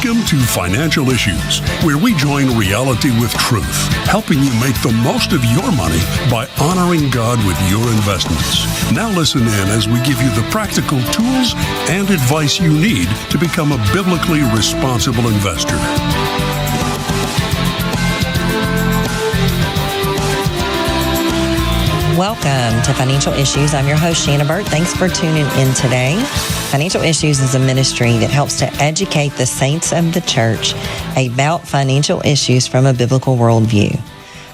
Welcome to Financial Issues, where we join reality with truth, helping you make the most of your money by honoring God with your investments. Now listen in as we give you the practical tools and advice you need to become a biblically responsible investor. Welcome to Financial Issues. I'm your host, Shana Burt. Thanks for tuning in today. Financial Issues is a ministry that helps to educate the saints of the church about financial issues from a biblical worldview.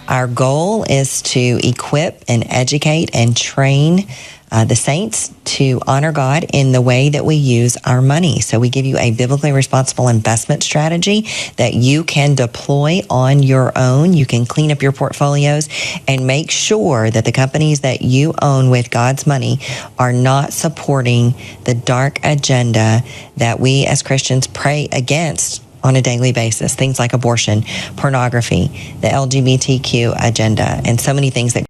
Our goal is to equip and educate and train the saints to honor God in the way that we use our money. So we give you a biblically responsible investment strategy that you can deploy on your own. You can clean up your portfolios and make sure that the companies that you own with God's money are not supporting the dark agenda that we as Christians pray against on a daily basis. Things like abortion, pornography, the LGBTQ agenda, and so many things that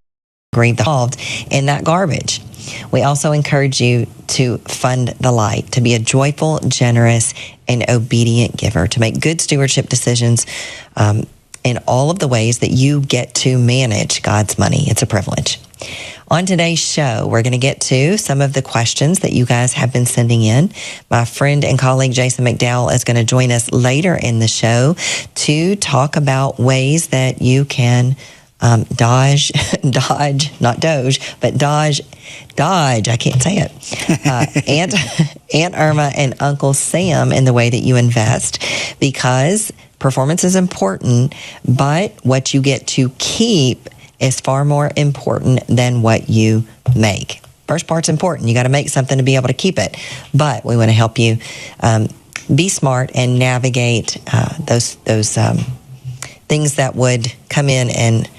grieve the involved in that garbage. We also encourage you to fund the light, to be a joyful, generous, and obedient giver, to make good stewardship decisions in all of the ways that you get to manage God's money. It's a privilege. On today's show, we're going to get to some of the questions that you guys have been sending in. My friend and colleague Jason MacDowell is going to join us later in the show to talk about ways that you can dodge, not Doge, but dodge, I can't say it. Aunt Irma and Uncle Sam in the way that you invest, because performance is important, but what you get to keep is far more important than what you make. First part's important. You got to make something to be able to keep it, but we want to help you be smart and navigate those things that would come in and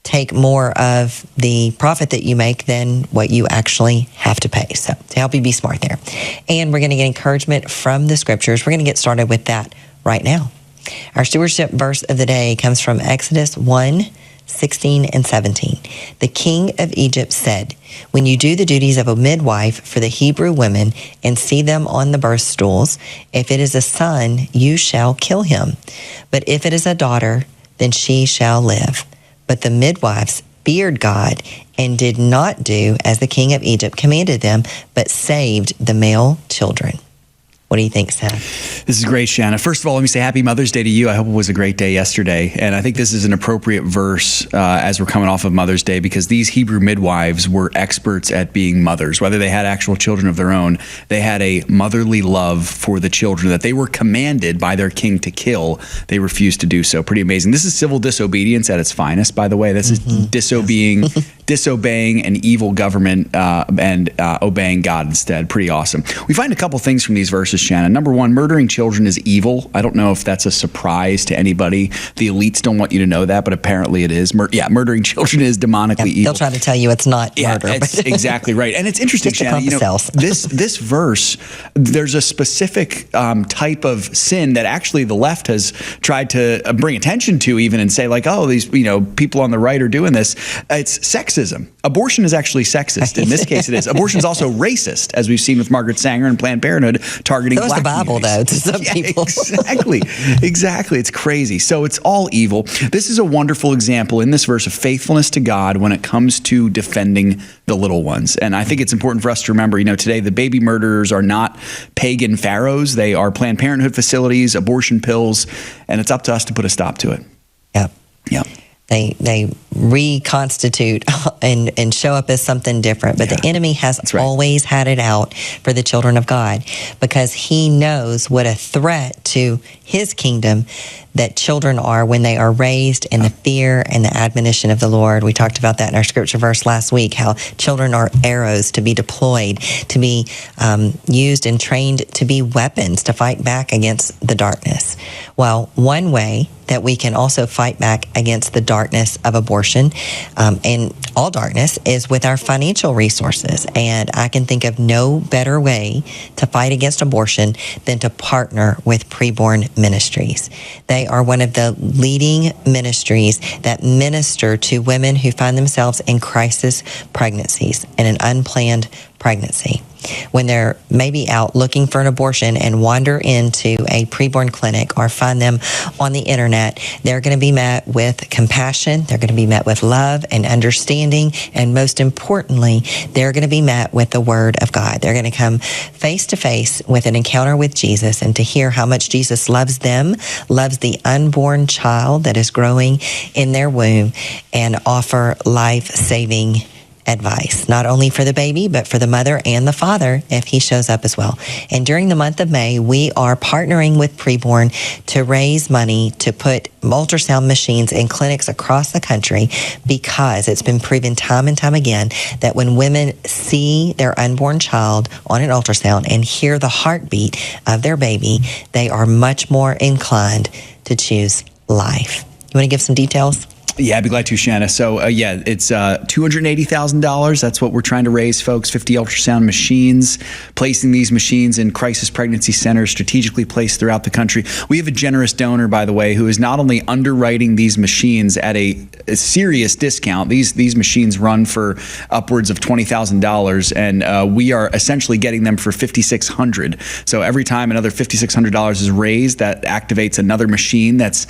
take more of the profit that you make than what you actually have to pay. So to help you be smart there. And we're going to get encouragement from the scriptures. We're going to get started with that right now. Our stewardship verse of the day comes from Exodus 1:16 and 17. The king of Egypt said, "When you do the duties of a midwife for the Hebrew women and see them on the birth stools, if it is a son, you shall kill him. But if it is a daughter, then she shall live." But the midwives feared God and did not do as the king of Egypt commanded them, but saved the male children. What do you think, Seth? This is great, Shana. First of all, let me say Happy Mother's Day to you. I hope it was a great day yesterday. And I think this is an appropriate verse as we're coming off of Mother's Day, because these Hebrew midwives were experts at being mothers. Whether they had actual children of their own, they had a motherly love for the children that they were commanded by their king to kill. They refused to do so. Pretty amazing. This is civil disobedience at its finest, by the way. This is disobeying an evil government and obeying God instead. Pretty awesome. We find a couple things from these verses, Shannon. Number one, murdering children is evil. I don't know if that's a surprise to anybody. The elites don't want you to know that, but apparently it is. Murdering children is demonically evil. They'll try to tell you it's not murder. That's exactly right. And it's interesting, Shannon, this verse, there's a specific type of sin that actually the left has tried to bring attention to, even, and say like, oh, these people on the right are doing this. It's sexism. Abortion is actually sexist. In this case, it is. Abortion is also racist, as we've seen with Margaret Sanger and Planned Parenthood targeting so black the Bible, though, to some people. Exactly. It's crazy. So it's all evil. This is a wonderful example in this verse of faithfulness to God when it comes to defending the little ones. And I think it's important for us to remember, today the baby murderers are not pagan pharaohs. They are Planned Parenthood facilities, abortion pills, and it's up to us to put a stop to it. Yep. They reconstitute and show up as something different. But the enemy has always had it out for the children of God, because he knows what a threat to his kingdom that children are when they are raised in the fear and the admonition of the Lord. We talked about that in our scripture verse last week, how children are arrows to be deployed, to be used and trained to be weapons to fight back against the darkness. Well, one way that we can also fight back against the darkness of abortion and all darkness is with our financial resources. And I can think of no better way to fight against abortion than to partner with Preborn Ministries. They are one of the leading ministries that minister to women who find themselves in crisis pregnancies and an unplanned pregnancy, when they're maybe out looking for an abortion and wander into a preborn clinic or find them on the internet, they're going to be met with compassion, they're going to be met with love and understanding, and most importantly, they're going to be met with the Word of God. They're going to come face to face with an encounter with Jesus and to hear how much Jesus loves them, loves the unborn child that is growing in their womb, and offer life-saving advice, not only for the baby, but for the mother and the father if he shows up as well. And during the month of May, we are partnering with Preborn to raise money to put ultrasound machines in clinics across the country, because it's been proven time and time again that when women see their unborn child on an ultrasound and hear the heartbeat of their baby, they are much more inclined to choose life. You want to give some details? Yeah, I'd be glad to, Shana. So, it's $280,000. That's what we're trying to raise, folks. 50 ultrasound machines, placing these machines in crisis pregnancy centers strategically placed throughout the country. We have a generous donor, by the way, who is not only underwriting these machines at a serious discount. These machines run for upwards of $20,000, and we are essentially getting them for $5,600. So every time another $5,600 is raised, that activates another machine that's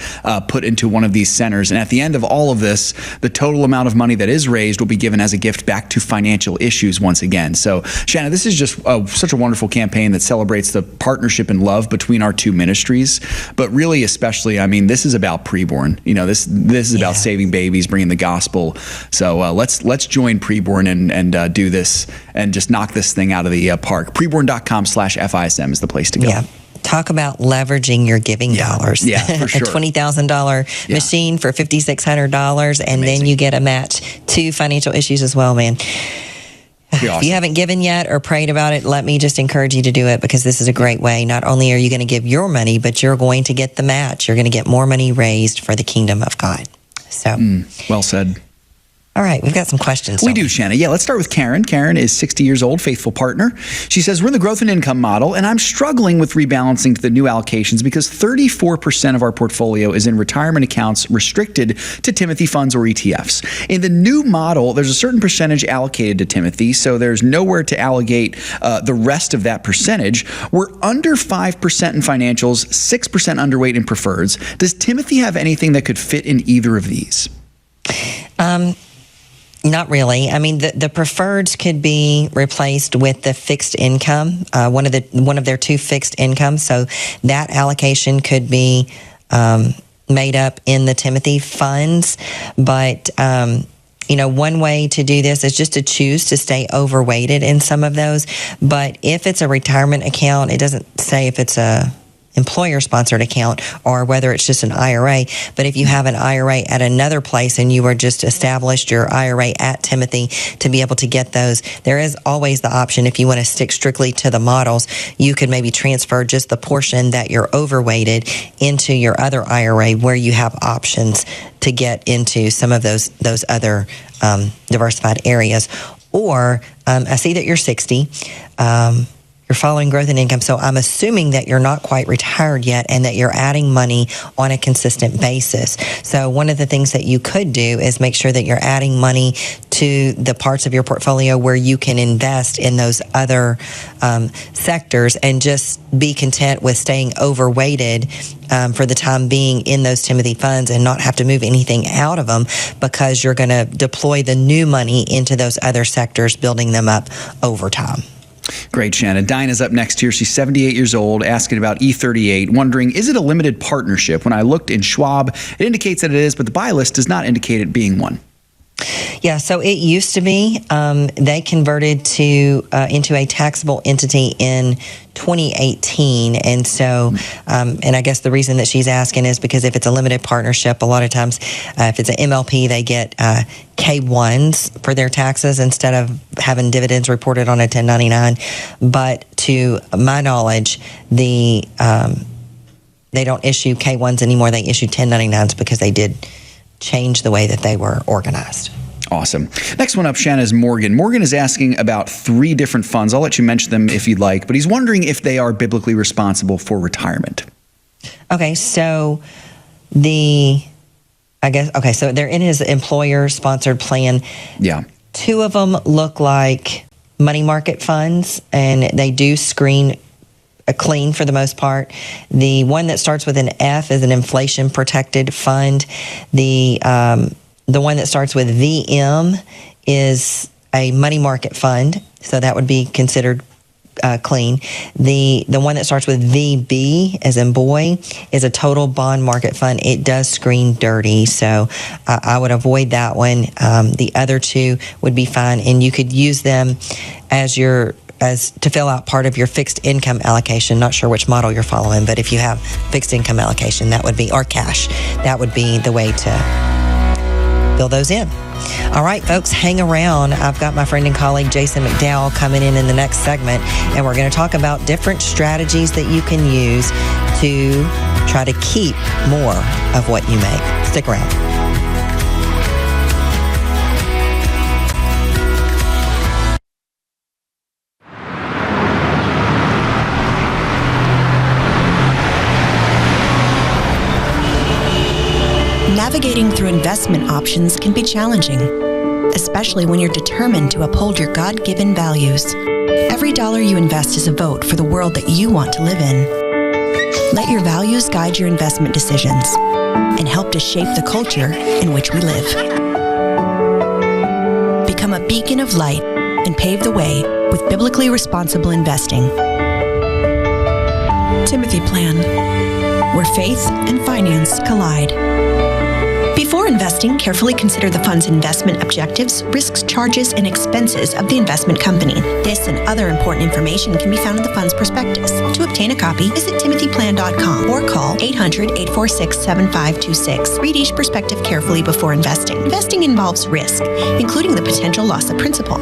put into one of these centers. And at the end of all of this, the total amount of money that is raised will be given as a gift back to Financial Issues once again. So, Shana, this is just such a wonderful campaign that celebrates the partnership and love between our two ministries. But really, especially, I mean, this is about preborn. You know, this is about saving babies, bringing the gospel. So let's join Preborn and do this and just knock this thing out of the park. Preborn.com/FISM is the place to go. Yeah. Talk about leveraging your giving dollars. Yeah, for sure. A $20,000 machine for $5,600, and then you get a match to Financial Issues as well, man. Awesome. If you haven't given yet or prayed about it, let me just encourage you to do it, because this is a great way. Not only are you going to give your money, but you're going to get the match. You're going to get more money raised for the kingdom of God. So, well said. All right, we've got some questions. We do, Shana. Yeah, let's start with Karen. Karen is 60 years old, faithful partner. She says, we're in the growth and income model, and I'm struggling with rebalancing to the new allocations because 34% of our portfolio is in retirement accounts restricted to Timothy funds or ETFs. In the new model, there's a certain percentage allocated to Timothy, so there's nowhere to allocate the rest of that percentage. We're under 5% in financials, 6% underweight in preferreds. Does Timothy have anything that could fit in either of these? Not really. I mean, the preferreds could be replaced with the fixed income, one of their two fixed incomes. So that allocation could be made up in the Timothy funds. But one way to do this is just to choose to stay overweighted in some of those. But if it's a retirement account, it doesn't say if it's a employer-sponsored account or whether it's just an IRA. But if you have an IRA at another place and you were just established your IRA at Timothy to be able to get those, there is always the option, if you want to stick strictly to the models, you could maybe transfer just the portion that you're overweighted into your other IRA where you have options to get into some of those other diversified areas. Or I see that you're 60. You're following growth and income. So I'm assuming that you're not quite retired yet and that you're adding money on a consistent basis. So one of the things that you could do is make sure that you're adding money to the parts of your portfolio where you can invest in those other sectors, and just be content with staying overweighted for the time being in those Timothy funds and not have to move anything out of them, because you're going to deploy the new money into those other sectors, building them up over time. Great, Shannon. Dinah's up next here. She's 78 years old, asking about E38, wondering, is it a limited partnership? When I looked in Schwab, it indicates that it is, but the buy list does not indicate it being one. Yeah, so it used to be. They converted into a taxable entity in 2018, and so, and I guess the reason that she's asking is because if it's a limited partnership, a lot of times, if it's an MLP, they get K-1s for their taxes instead of having dividends reported on a 1099. But to my knowledge, they don't issue K-1s anymore. They issue 1099s because they did change the way that they were organized. Awesome. Next one up, Shanna, is Morgan. Morgan is asking about 3 different funds. I'll let you mention them if you'd like, but he's wondering if they are biblically responsible for retirement. Okay, so so they're in his employer-sponsored plan. Yeah. 2 of them look like money market funds, and they do screen clean for the most part. The one that starts with an F is an inflation protected fund. The one that starts with VM is a money market fund, so that would be considered clean. The one that starts with VB, as in boy, is a total bond market fund. It does screen dirty, so I would avoid that one. The other two would be fine, and you could use them as to fill out part of your fixed income allocation. Not sure which model you're following, but if you have fixed income allocation, that would be, or cash, that would be the way to fill those in. All right, folks, hang around. I've got my friend and colleague Jason MacDowell coming in the next segment, and we're going to talk about different strategies that you can use to try to keep more of what you make. Stick around. Navigating through investment options can be challenging, especially when you're determined to uphold your God-given values. Every dollar you invest is a vote for the world that you want to live in. Let your values guide your investment decisions and help to shape the culture in which we live. Become a beacon of light and pave the way with biblically responsible investing. Timothy Plan, where faith and finance collide. Before investing, carefully consider the fund's investment objectives, risks, charges, and expenses of the investment company. This and other important information can be found in the fund's prospectus. To obtain a copy, visit timothyplan.com or call 800-846-7526. Read each prospectus carefully before investing. Investing involves risk, including the potential loss of principal.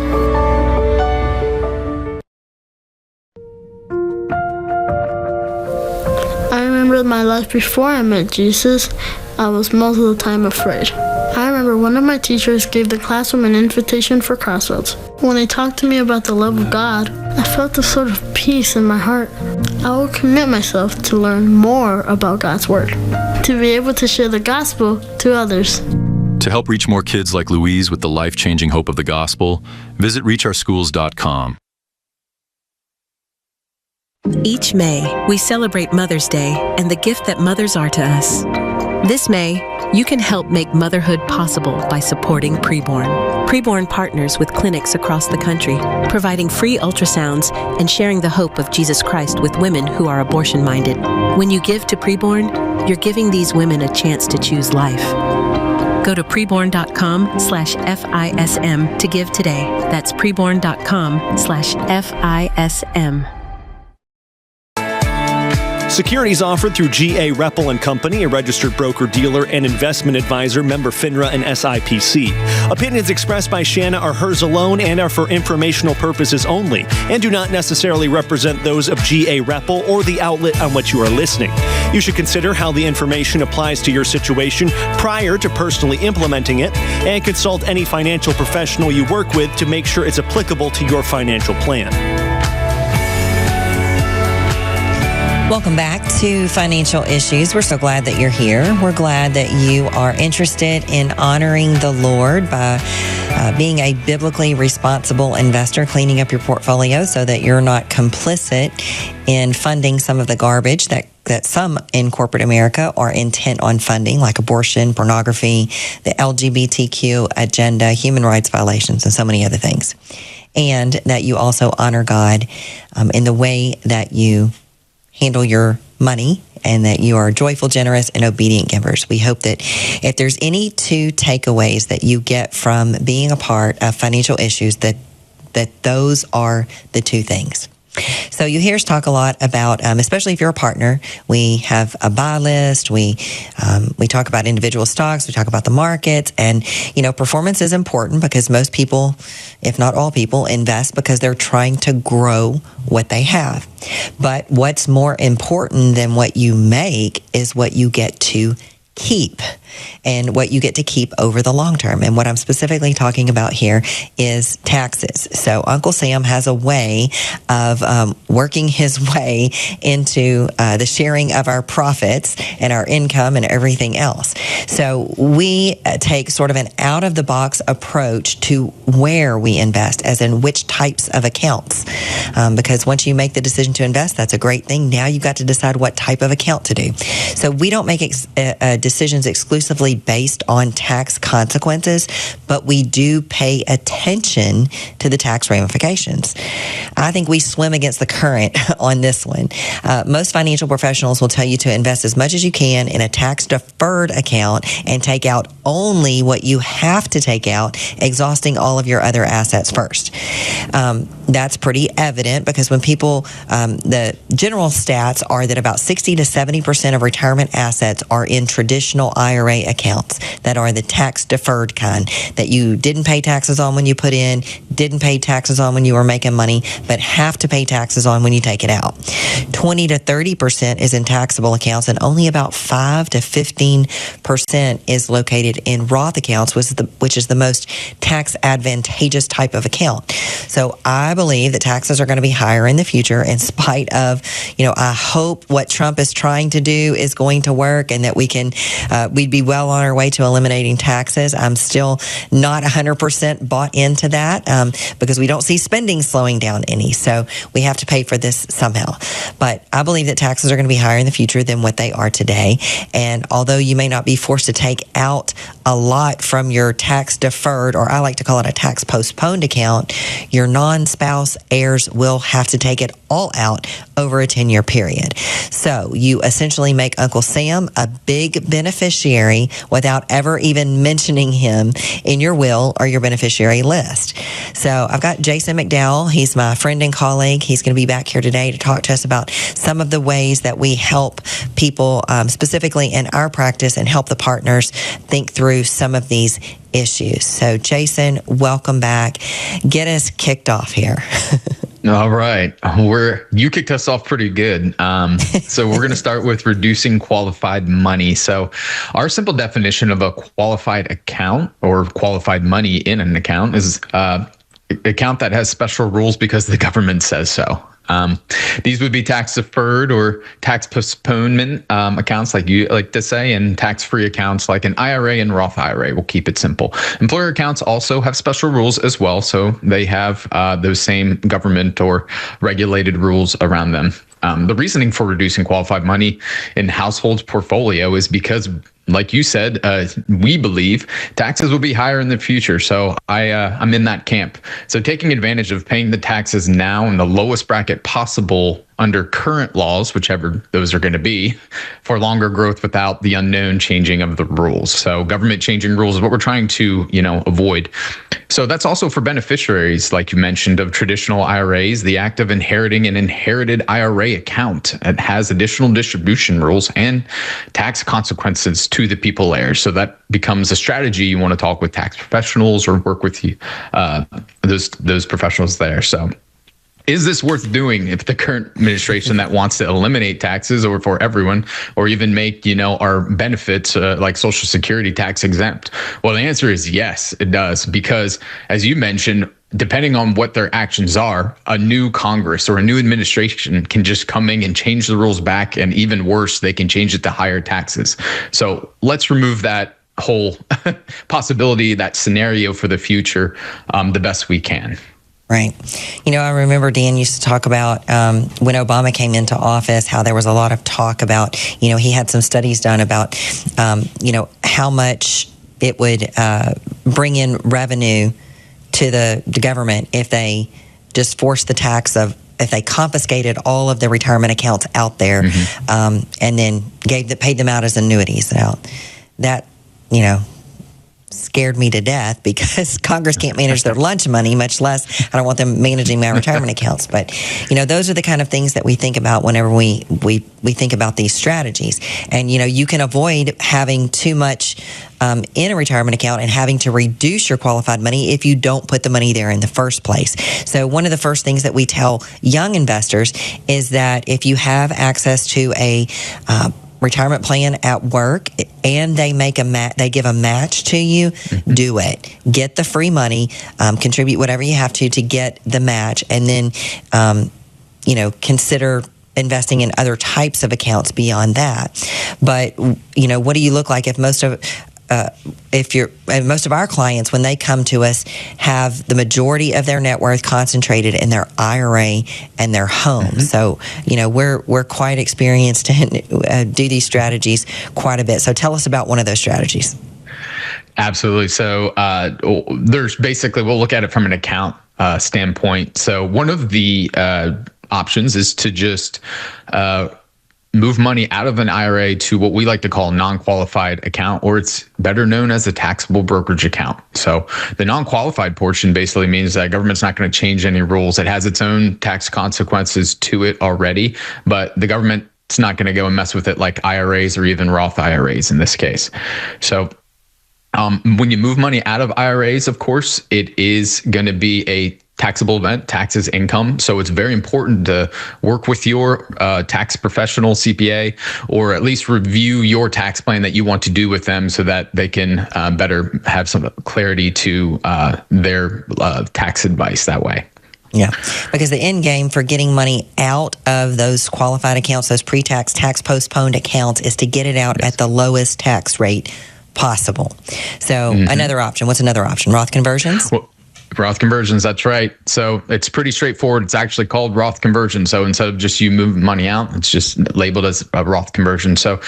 I remember my life before I met Jesus. I was most of the time afraid. I remember one of my teachers gave the classroom an invitation for Crossroads. When they talked to me about the love of God, I felt a sort of peace in my heart. I will commit myself to learn more about God's Word, to be able to share the gospel to others. To help reach more kids like Louise with the life-changing hope of the gospel, visit reachOurSchools.com. Each May, we celebrate Mother's Day and the gift that mothers are to us. This May, you can help make motherhood possible by supporting Preborn. Preborn partners with clinics across the country, providing free ultrasounds and sharing the hope of Jesus Christ with women who are abortion-minded. When you give to Preborn, you're giving these women a chance to choose life. Go to preborn.com/FISM to give today. That's preborn.com/FISM. Securities offered through G.A. Reppel & Company, a registered broker-dealer and investment advisor, member FINRA and SIPC. Opinions expressed by Shana are hers alone and are for informational purposes only, and do not necessarily represent those of G.A. Reppel or the outlet on which you are listening. You should consider how the information applies to your situation prior to personally implementing it, and consult any financial professional you work with to make sure it's applicable to your financial plan. Welcome back to Financial Issues. We're so glad that you're here. We're glad that you are interested in honoring the Lord by being a biblically responsible investor, cleaning up your portfolio so that you're not complicit in funding some of the garbage that some in corporate America are intent on funding, like abortion, pornography, the LGBTQ agenda, human rights violations, and so many other things. And that you also honor God in the way that you handle your money, and that you are joyful, generous, and obedient givers. We hope that if there's any two takeaways that you get from being a part of Financial Issues, that those are the two things. So you hear us talk a lot about, especially if you're a partner, we have a buy list, we talk about individual stocks, we talk about the markets, and, performance is important because most people, if not all people, invest because they're trying to grow what they have. But what's more important than what you make is what you get to keep and what you get to keep over the long term. And what I'm specifically talking about here is taxes. So Uncle Sam has a way of working his way into the sharing of our profits and our income and everything else. So we take sort of an out-of-the-box approach to where we invest, as in which types of accounts. Because once you make the decision to invest, that's a great thing. Now you've got to decide what type of account to do. So we don't make decisions exclusively based on tax consequences, but we do pay attention to the tax ramifications. I think we swim against the current on this one. Most financial professionals will tell you to invest as much as you can in a tax-deferred account and take out only what you have to take out, exhausting all of your other assets first. That's pretty evident because when people, the general stats are that about 60 to 70% of retirement assets are in traditional IRA accounts that are the tax-deferred kind that you didn't pay taxes on when you put in, didn't pay taxes on when you were making money, but have to pay taxes on when you take it out. 20 to 30% is in taxable accounts, and only about 5 to 15% is located in Roth accounts, which is the most tax advantageous type of account. So I believe that taxes are going to be higher in the future in spite of, I hope what Trump is trying to do is going to work and that we'd be well on our way to eliminating taxes. I'm still not 100% bought into that because we don't see spending slowing down any. So we have to pay for this somehow. But I believe that taxes are going to be higher in the future than what they are today. And although you may not be forced to take out a lot from your tax deferred, or I like to call it a tax postponed account, your non-spouse heirs will have to take it all out over a 10-year period. So you essentially make Uncle Sam a big beneficiary without ever even mentioning him in your will or your beneficiary list. So I've got Jason MacDowell. He's my friend and colleague. He's going to be back here today to talk to us about some of the ways that we help people specifically in our practice and help the partners think through some of these issues. So Jason, welcome back. Get us kicked off here. All right. You kicked us off pretty good. So we're going to start with reducing qualified money. So our simple definition of a qualified account or qualified money in an account is account that has special rules because the government says so. These would be tax deferred or tax postponement accounts, like you like to say, and tax-free accounts like an IRA and Roth IRA. We'll keep it simple. Employer accounts also have special rules as well, so they have those same government or regulated rules around them. The reasoning for reducing qualified money in households' portfolio is because, like you said, we believe taxes will be higher in the future. So I'm in that camp. So taking advantage of paying the taxes now in the lowest bracket possible under current laws, whichever those are going to be, for longer growth without the unknown changing of the rules. So government changing rules is what we're trying to, avoid. So that's also for beneficiaries, like you mentioned, of traditional IRAs. The act of inheriting an inherited IRA account, it has additional distribution rules and tax consequences to the people heirs. So that becomes a strategy you want to talk with tax professionals or work with you, those professionals there. So is this worth doing if the current administration that wants to eliminate taxes or for everyone, or even make, our benefits like Social Security tax exempt? Well, the answer is yes, it does, because as you mentioned, depending on what their actions are, a new Congress or a new administration can just come in and change the rules back. And even worse, they can change it to higher taxes. So let's remove that whole possibility, that scenario for the future, the best we can. Right. I remember Dan used to talk about when Obama came into office, how there was a lot of talk about, he had some studies done about, how much it would bring in revenue to the government if they just forced the tax of, if they confiscated all of the retirement accounts out there, and then paid them out as annuities out. That, scared me to death because Congress can't manage their lunch money, much less I don't want them managing my retirement accounts. But, those are the kind of things that we think about whenever we think about these strategies. And, you can avoid having too much in a retirement account and having to reduce your qualified money if you don't put the money there in the first place. So one of the first things that we tell young investors is that if you have access to a retirement plan at work and they make they give a match to you, do it. Get the free money, contribute whatever you have to get the match, and then, consider investing in other types of accounts beyond that. But, what do you look like if most of our clients, when they come to us, have the majority of their net worth concentrated in their IRA and their home? So, we're quite experienced to do these strategies quite a bit. So tell us about one of those strategies. Absolutely. So there's basically, we'll look at it from an account standpoint. So one of the options is to just move money out of an IRA to what we like to call a non-qualified account, or it's better known as a taxable brokerage account. So the non-qualified portion basically means that government's not going to change any rules. It has its own tax consequences to it already, but the government's not going to go and mess with it like IRAs or even Roth IRAs in this case. So when you move money out of IRAs, of course, it is going to be a taxable event, taxes income. So it's very important to work with your tax professional, CPA, or at least review your tax plan that you want to do with them so that they can better have some clarity to their tax advice that way. Yeah, because the end game for getting money out of those qualified accounts, those pre-tax, tax postponed accounts, is to get it out at the lowest tax rate possible. So another option, what's another option? Roth conversions? Well, Roth conversions, that's right. So it's pretty straightforward. It's actually called Roth conversion. So instead of just you move money out, it's just labeled as a Roth conversion. So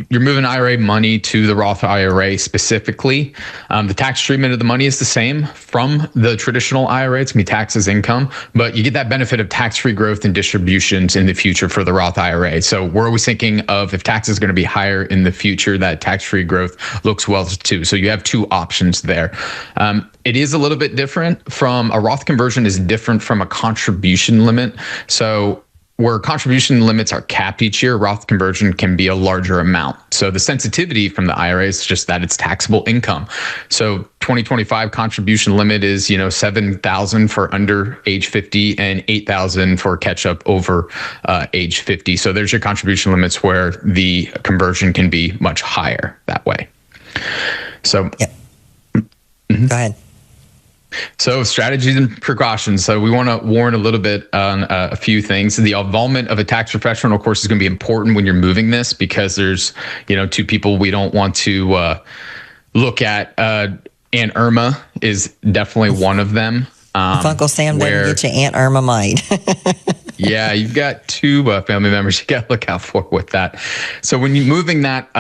you're moving IRA money to the Roth IRA specifically. The tax treatment of the money is the same from the traditional IRA. It's going to be taxed as income, but you get that benefit of tax-free growth and distributions in the future for the Roth IRA. So we're always thinking of if tax is going to be higher in the future, that tax-free growth looks well too. So you have two options there. It is a little bit different from a Roth conversion is different from a contribution limit. So where contribution limits are capped each year, Roth conversion can be a larger amount. So the sensitivity from the IRA is just that it's taxable income. So 2025 contribution limit is, $7,000 for under age 50 and $8,000 for catch up over age 50. So there's your contribution limits where the conversion can be much higher that way. So Go ahead. So strategies and precautions. So we want to warn a little bit on a few things. The involvement of a tax professional, of course, is going to be important when you're moving this because there's, two people we don't want to look at. Aunt Irma is definitely one of them. If Uncle Sam doesn't get you, Aunt Irma might. Yeah, you've got two family members you got to look out for with that. So when you're moving that,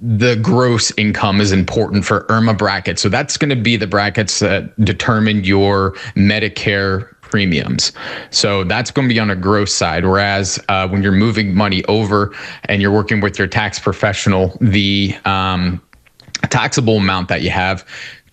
the gross income is important for IRMA brackets. So that's going to be the brackets that determine your Medicare premiums. So that's going to be on a gross side. Whereas when you're moving money over and you're working with your tax professional, the taxable amount that you have,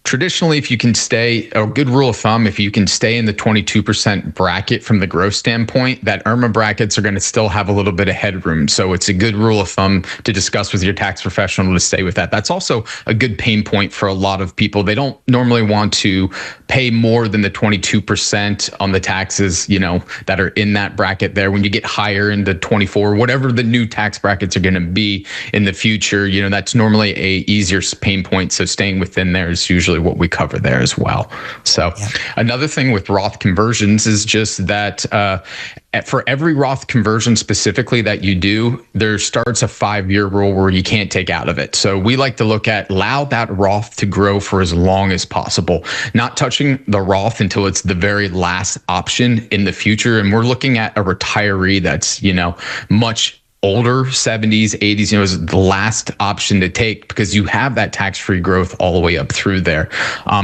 traditionally, if you can stay, a good rule of thumb, if you can stay in the 22% bracket from the gross standpoint, that IRMA brackets are going to still have a little bit of headroom. So it's a good rule of thumb to discuss with your tax professional to stay with that. That's also a good pain point for a lot of people. They don't normally want to pay more than the 22% on the taxes, that are in that bracket there. When you get higher into 24, whatever the new tax brackets are going to be in the future, that's normally a easier pain point. So staying within there is usually what we cover there as well. So another thing with Roth conversions is just that for every Roth conversion specifically that you do, there starts a 5-year rule where you can't take out of it. So we like to look at allow that Roth to grow for as long as possible, not touching the Roth until it's the very last option in the future. And we're looking at a retiree that's, much older, 70s, 80s, is the last option to take because you have that tax-free growth all the way up through there.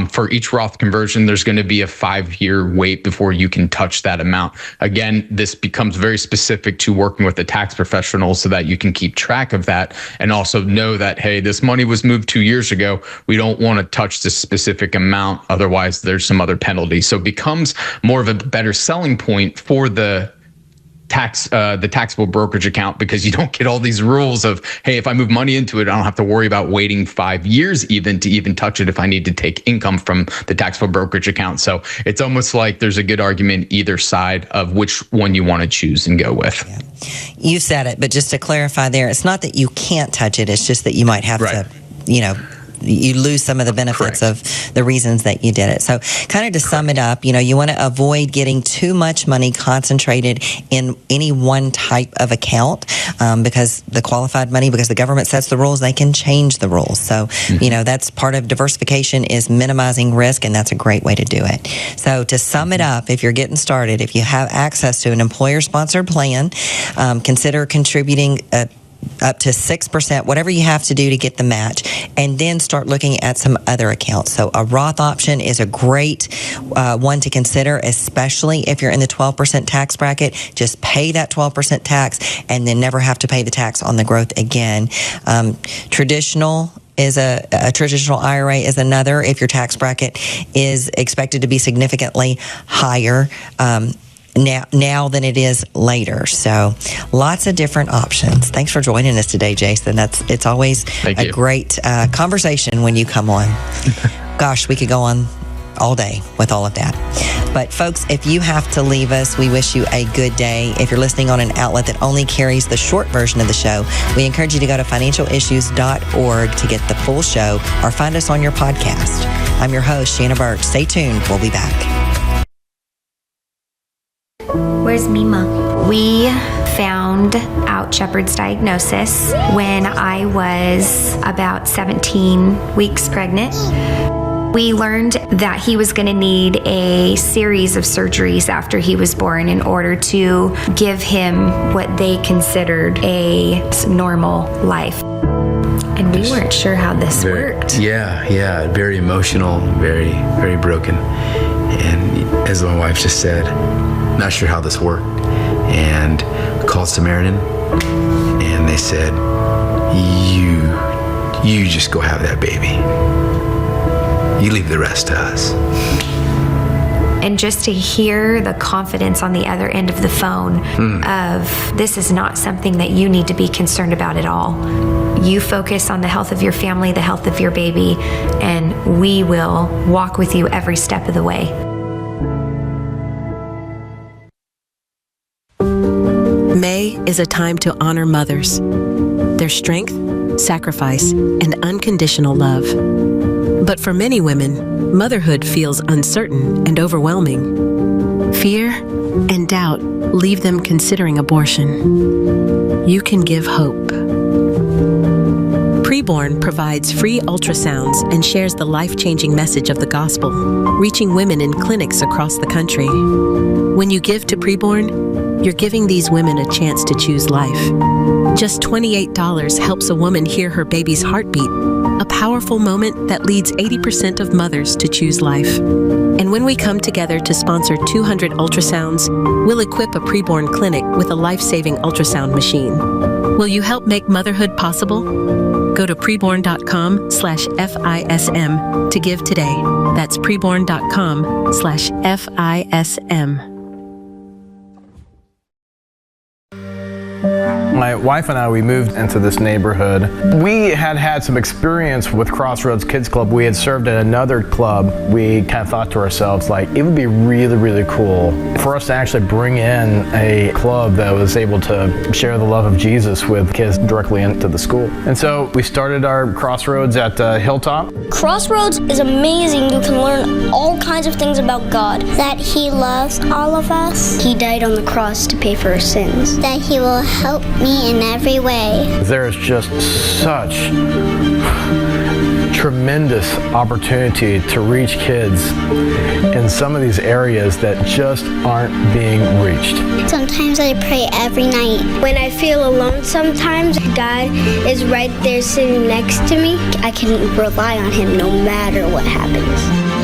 For each Roth conversion, there's going to be a 5-year wait before you can touch that amount. Again, this becomes very specific to working with the tax professional so that you can keep track of that and also know that, hey, this money was moved 2 years ago. We don't want to touch this specific amount. Otherwise, there's some other penalty. So it becomes more of a better selling point for the the taxable brokerage account, because you don't get all these rules of, hey, if I move money into it, I don't have to worry about waiting 5 years even to even touch it if I need to take income from the taxable brokerage account. So it's almost like there's a good argument either side of which one you want to choose and go with. Yeah. You said it, but just to clarify there, it's not that you can't touch it. It's just that you might have to, you lose some of the benefits of the reasons that you did it. So kind of to sum it up, you want to avoid getting too much money concentrated in any one type of account, because the qualified money, because the government sets the rules, they can change the rules. So, that's part of diversification, is minimizing risk, and that's a great way to do it. So to sum it up, if you're getting started, if you have access to an employer-sponsored plan, consider contributing up to 6%, whatever you have to do to get the match, and then start looking at some other accounts. So a Roth option is a great one to consider, especially if you're in the 12% tax bracket. Just pay that 12% tax and then never have to pay the tax on the growth again. Traditional is a traditional IRA is another, if your tax bracket is expected to be significantly higher now than it is later. So lots of different options. Thanks for joining us today, Jason. It's always a great conversation when you come on. Gosh, we could go on all day with all of that. But folks, if you have to leave us, we wish you a good day. If you're listening on an outlet that only carries the short version of the show, we encourage you to go to financialissues.org to get the full show, or find us on your podcast. I'm your host, Shana Burt. Stay tuned. We'll be back. Where's Mima? We found out Shepard's diagnosis when I was about 17 weeks pregnant. We learned that he was going to need a series of surgeries after he was born in order to give him what they considered a normal life. And we weren't sure how this worked. Yeah, very emotional, very, very broken. And as my wife just said, not sure how this worked. And called Samaritan, and they said, you just go have that baby. You leave the rest to us. And just to hear the confidence on the other end of the phone of, this is not something that you need to be concerned about at all. You focus on the health of your family, the health of your baby, and we will walk with you every step of the way. May is a time to honor mothers, their strength, sacrifice, and unconditional love. But for many women, motherhood feels uncertain and overwhelming. Fear and doubt leave them considering abortion. You can give hope. Preborn provides free ultrasounds and shares the life-changing message of the gospel, reaching women in clinics across the country. When you give to Preborn, you're giving these women a chance to choose life. Just $28 helps a woman hear her baby's heartbeat, a powerful moment that leads 80% of mothers to choose life. And when we come together to sponsor 200 ultrasounds, we'll equip a preborn clinic with a life-saving ultrasound machine. Will you help make motherhood possible? Go to preborn.com/FISM to give today. That's preborn.com/FISM. My wife and I, we moved into this neighborhood. We had some experience with Crossroads Kids Club. We had served at another club. We kind of thought to ourselves, like, it would be really, really cool for us to actually bring in a club that was able to share the love of Jesus with kids directly into the school. And so we started our Crossroads at Hilltop. Crossroads is amazing. You can learn all kinds of things about God. That He loves all of us. He died on the cross to pay for our sins. That He will help me in every way. There is just such tremendous opportunity to reach kids in some of these areas that just aren't being reached. Sometimes I pray every night. When I feel alone sometimes, God is right there sitting next to me. I can rely on Him no matter what happens.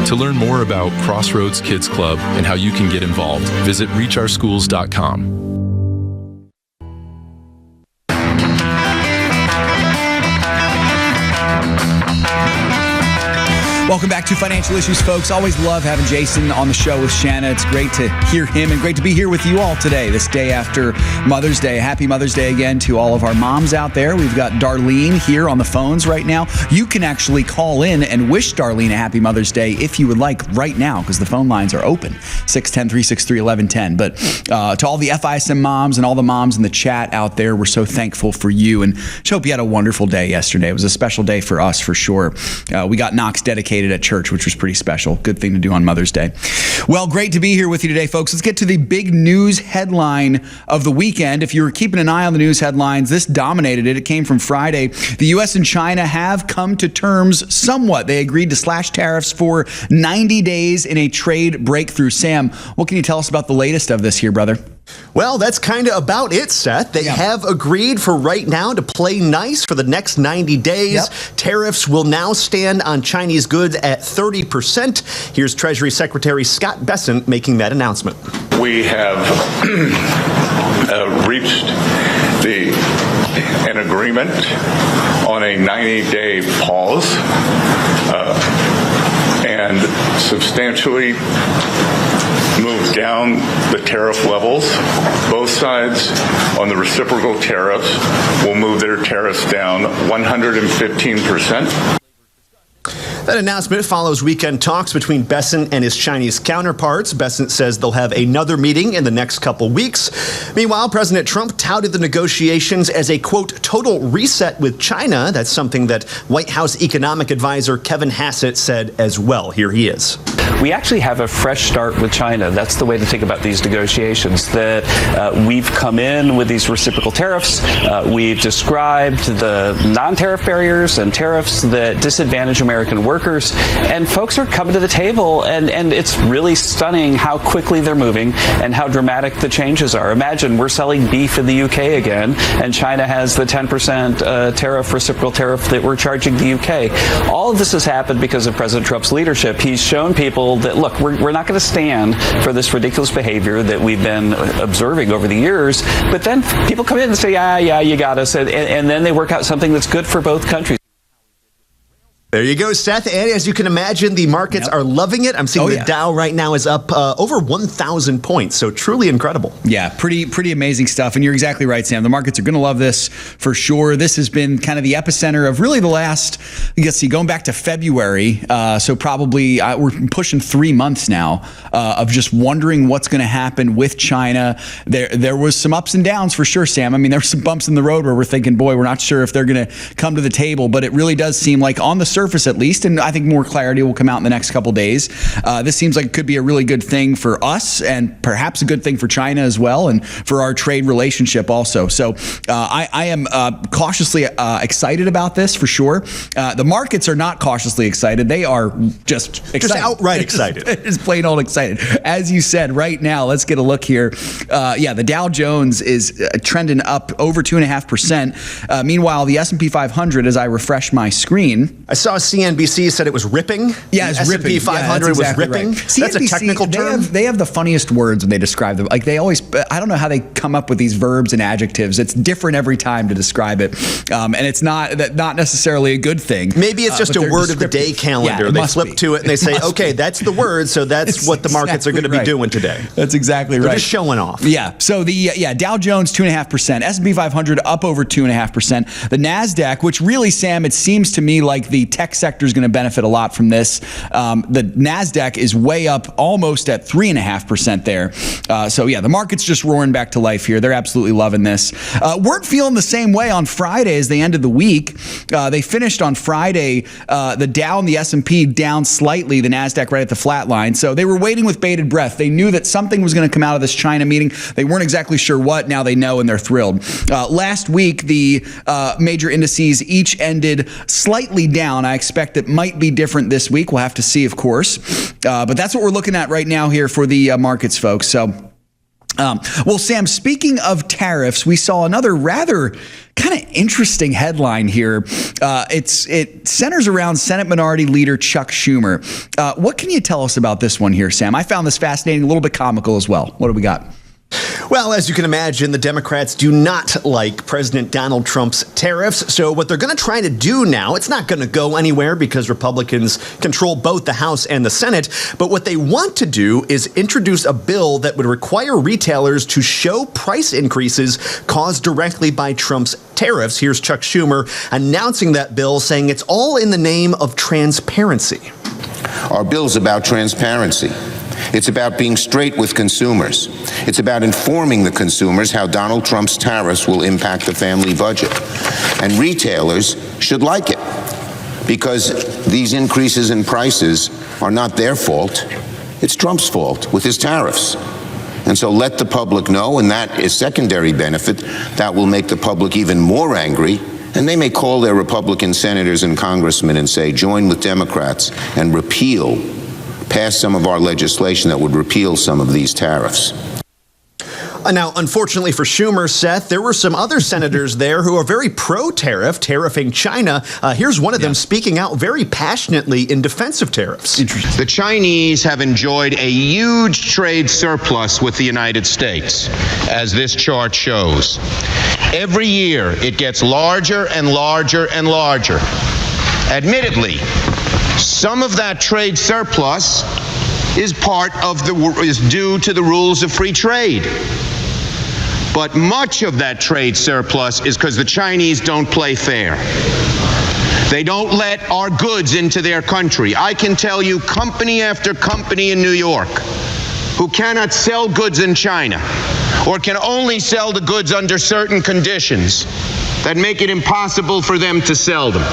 To learn more about Crossroads Kids Club and how you can get involved, visit reachourschools.com. Welcome back to Financial Issues, folks. Always love having Jason on the show with Shana. It's great to hear him and great to be here with you all today, this day after Mother's Day. Happy Mother's Day again to all of our moms out there. We've got Darlene here on the phones right now. You can actually call in and wish Darlene a happy Mother's Day if you would like right now, because the phone lines are open, 610-363-1110. But to all the FISM moms and all the moms in the chat out there, we're so thankful for you, and just hope you had a wonderful day yesterday. It was a special day for us, for sure. We got Knox dedicated at church, which was pretty special. Good thing to do on Mother's Day. Well, great to be here with you today, folks. Let's get to the big news headline of the weekend. If you were keeping an eye on the news headlines, this dominated it. It came from Friday. The U.S. and China have come to terms somewhat. They agreed to slash tariffs for 90 days in a trade breakthrough. Sam, what can you tell us about the latest of this here, brother? Well, that's kind of about it, Seth. They have agreed for right now to play nice for the next 90 days. Yep. Tariffs will now stand on Chinese goods at 30%. Here's Treasury Secretary Scott Bessent making that announcement. We have reached an agreement on a 90-day pause and substantially move down the tariff levels. Both sides on the reciprocal tariffs will move their tariffs down 115%. That announcement follows weekend talks between Bessent and his Chinese counterparts. Bessent says they'll have another meeting in the next couple weeks. Meanwhile, President Trump touted the negotiations as a, quote, total reset with China. That's something that White House economic advisor Kevin Hassett said as well. Here he is. We actually have a fresh start with China. That's the way to think about these negotiations, that we've come in with these reciprocal tariffs. We've described the non-tariff barriers and tariffs that disadvantage American workers, and folks are coming to the table, and it's really stunning how quickly they're moving and how dramatic the changes are. Imagine we're selling beef in the UK again, and China has the 10% tariff, reciprocal tariff that we're charging the UK. All of this has happened because of President Trump's leadership. He's shown people that, look, we're not going to stand for this ridiculous behavior that we've been observing over the years, but then people come in and say, yeah, you got us, and then they work out something that's good for both countries. There you go, Seth. And as you can imagine, the markets are loving it. I'm seeing the Dow right now is up over 1,000 points. So truly incredible. Yeah, pretty amazing stuff. And you're exactly right, Sam. The markets are going to love this for sure. This has been kind of the epicenter of really the last, going back to February. So probably we're pushing 3 months now of just wondering what's going to happen with China. There was some ups and downs for sure, Sam. I mean, there were some bumps in the road where we're thinking, boy, we're not sure if they're going to come to the table. But it really does seem like on the surface at least, and I think more clarity will come out in the next couple days. This seems like it could be a really good thing for us, and perhaps a good thing for China as well, and for our trade relationship also. So I am cautiously excited about this for sure. The markets are not cautiously excited. They are just excited. Just outright excited. Just plain old excited. As you said, right now, let's get a look here. The Dow Jones is trending up over 2.5%. Meanwhile, the S&P 500, as I refresh my screen, I saw CNBC said it was ripping. Yeah, it's ripping. S&P 500 was ripping. Right. That's a technical term. They have the funniest words when they describe them. Like they always, I don't know how they come up with these verbs and adjectives. It's different every time to describe it, and it's not necessarily a good thing. Maybe it's just a word of the day calendar. Yeah, they flip to it and they say, okay, that's the word, so that's what the markets are going to be doing today. That's exactly right. They're just showing off. Yeah. So the Dow Jones 2.5%, S&P 500 up over 2.5%. The Nasdaq, which really, Sam, it seems to me like the tech sector is going to benefit a lot from this. The Nasdaq is way up, almost at 3.5% there. The market's just roaring back to life here. They're absolutely loving this. Weren't feeling the same way on Friday as they ended the week. They finished on Friday, the Dow and the S&P down slightly, the Nasdaq right at the flat line. So they were waiting with bated breath. They knew that something was going to come out of this China meeting. They weren't exactly sure what. Now they know, and they're thrilled. Last week, the major indices each ended slightly down. I expect it might be different this week. We'll have to see, of course. But that's what we're looking at right now here for the markets, folks. So, Sam, speaking of tariffs, we saw another rather kind of interesting headline here. It centers around Senate Minority Leader Chuck Schumer. What can you tell us about this one here, Sam? I found this fascinating, a little bit comical as well. What do we got? Well, as you can imagine, the Democrats do not like President Donald Trump's tariffs. So what they're going to try to do now, it's not going to go anywhere because Republicans control both the House and the Senate. But what they want to do is introduce a bill that would require retailers to show price increases caused directly by Trump's tariffs. Here's Chuck Schumer announcing that bill, saying it's all in the name of transparency. Our bill's about transparency. It's about being straight with consumers. It's about informing the consumers how Donald Trump's tariffs will impact the family budget. And retailers should like it because these increases in prices are not their fault. It's Trump's fault with his tariffs. And so let the public know, and that is secondary benefit. That will make the public even more angry. And they may call their Republican senators and congressmen and say, join with Democrats and pass some of our legislation that would repeal some of these tariffs. Now, unfortunately for Schumer, Seth, there were some other senators there who are very pro-tariff, tariffing China. Here's one of them speaking out very passionately in defense of tariffs. The Chinese have enjoyed a huge trade surplus with the United States, as this chart shows. Every year, it gets larger and larger and larger. Admittedly, some of that trade surplus is due to the rules of free trade. But much of that trade surplus is because the Chinese don't play fair. They don't let our goods into their country. I can tell you company after company in New York who cannot sell goods in China or can only sell the goods under certain conditions that make it impossible for them to sell them.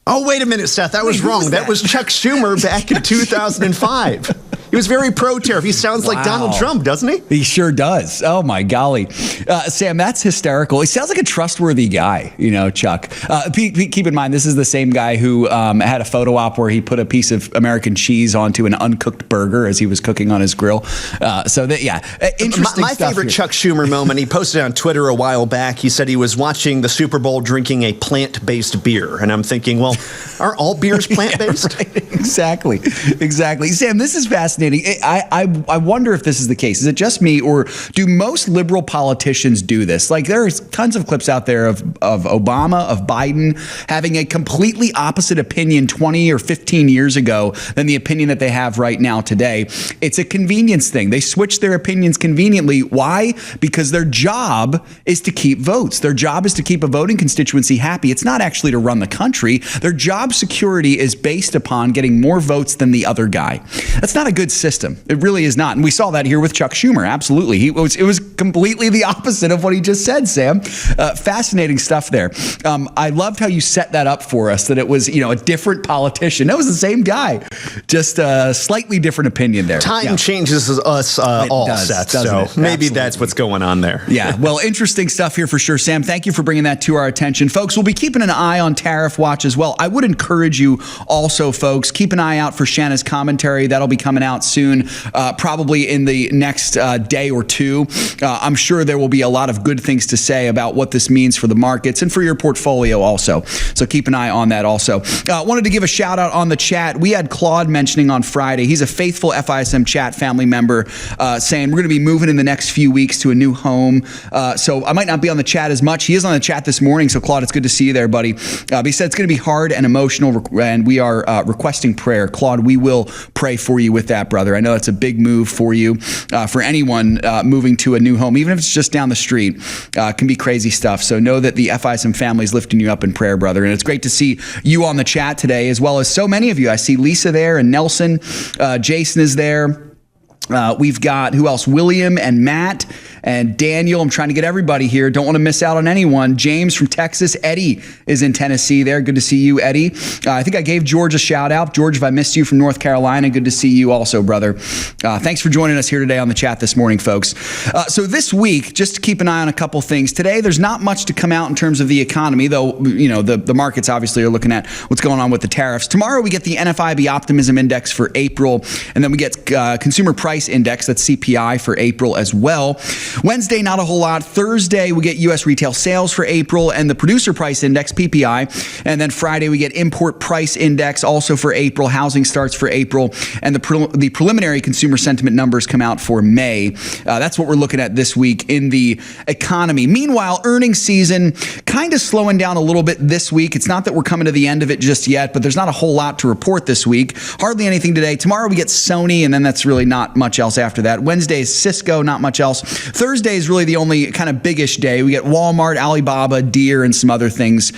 Oh, wait a minute, Seth. That was wrong. That was Chuck Schumer back in 2005. He was very pro-tariff. He sounds like Donald Trump, doesn't he? He sure does. Oh, my golly. Sam, that's hysterical. He sounds like a trustworthy guy, Chuck. Keep in mind, this is the same guy who had a photo op where he put a piece of American cheese onto an uncooked burger as he was cooking on his grill. Interesting My stuff favorite here. Chuck Schumer moment, he posted on Twitter a while back. He said he was watching the Super Bowl drinking a plant-based beer. And I'm thinking, well, aren't all beers plant-based? Yeah, right. Exactly. Sam, this is fascinating. I wonder if this is the case. Is it just me, or do most liberal politicians do this? Like, there's tons of clips out there of Obama, of Biden having a completely opposite opinion 20 or 15 years ago than the opinion that they have right now today. It's a convenience thing. They switch their opinions conveniently. Why? Because their job is to keep votes. Their job is to keep a voting constituency happy. It's not actually to run the country. Their job security is based upon getting more votes than the other guy. That's not a good system. It really is not. And we saw that here with Chuck Schumer. Absolutely. It was completely the opposite of what he just said, Sam. Fascinating stuff there. I loved how you set that up for us, that it was, a different politician. That was the same guy, just a slightly different opinion there. Time changes us all, Seth. So maybe that's what's going on there. Yeah. Well, interesting stuff here for sure, Sam. Thank you for bringing that to our attention. Folks, we'll be keeping an eye on Tariff Watch as well. I would encourage you also, folks, keep an eye out for Shana's commentary. That'll be coming out soon, probably in the next day or two. I'm sure there will be a lot of good things to say about what this means for the markets and for your portfolio also. So keep an eye on that also. Wanted to give a shout out on the chat. We had Claude mentioning on Friday. He's a faithful FISM chat family member, saying we're going to be moving in the next few weeks to a new home. So I might not be on the chat as much. He is on the chat this morning. So Claude, it's good to see you there, buddy. But he said it's going to be hard and emotional, and we are requesting prayer. Claude, we will pray for you with that, brother. I know that's a big move for you, for anyone moving to a new home, even if it's just down the street. Can be crazy stuff. So know that the FISM family is lifting you up in prayer, brother. And it's great to see you on the chat today, as well as so many of you. I see Lisa there and Nelson. Jason is there. We've got, who else? William and Matt and Daniel. I'm trying to get everybody here. Don't want to miss out on anyone. James from Texas. Eddie is in Tennessee there. Good to see you, Eddie. I think I gave George a shout out. George, if I missed you, from North Carolina, good to see you also, brother. Thanks for joining us here today on the chat this morning, folks. So this week, just to keep an eye on a couple things. Today, there's not much to come out in terms of the economy, though, the markets obviously are looking at what's going on with the tariffs. Tomorrow, we get the NFIB Optimism Index for April, and then we get Consumer Price Index, that's CPI, for April as well. Wednesday, not a whole lot. Thursday, we get U.S. retail sales for April and the producer price index, PPI. And then Friday, we get import price index also for April, housing starts for April, and the preliminary consumer sentiment numbers come out for May. That's what we're looking at this week in the economy. Meanwhile, earnings season kind of slowing down a little bit this week. It's not that we're coming to the end of it just yet, but there's not a whole lot to report this week. Hardly anything today. Tomorrow we get Sony, and then that's really not much else after that. Wednesday is Cisco, not much else. Thursday is really the only kind of biggish day. We get Walmart, Alibaba, Deere, and some other things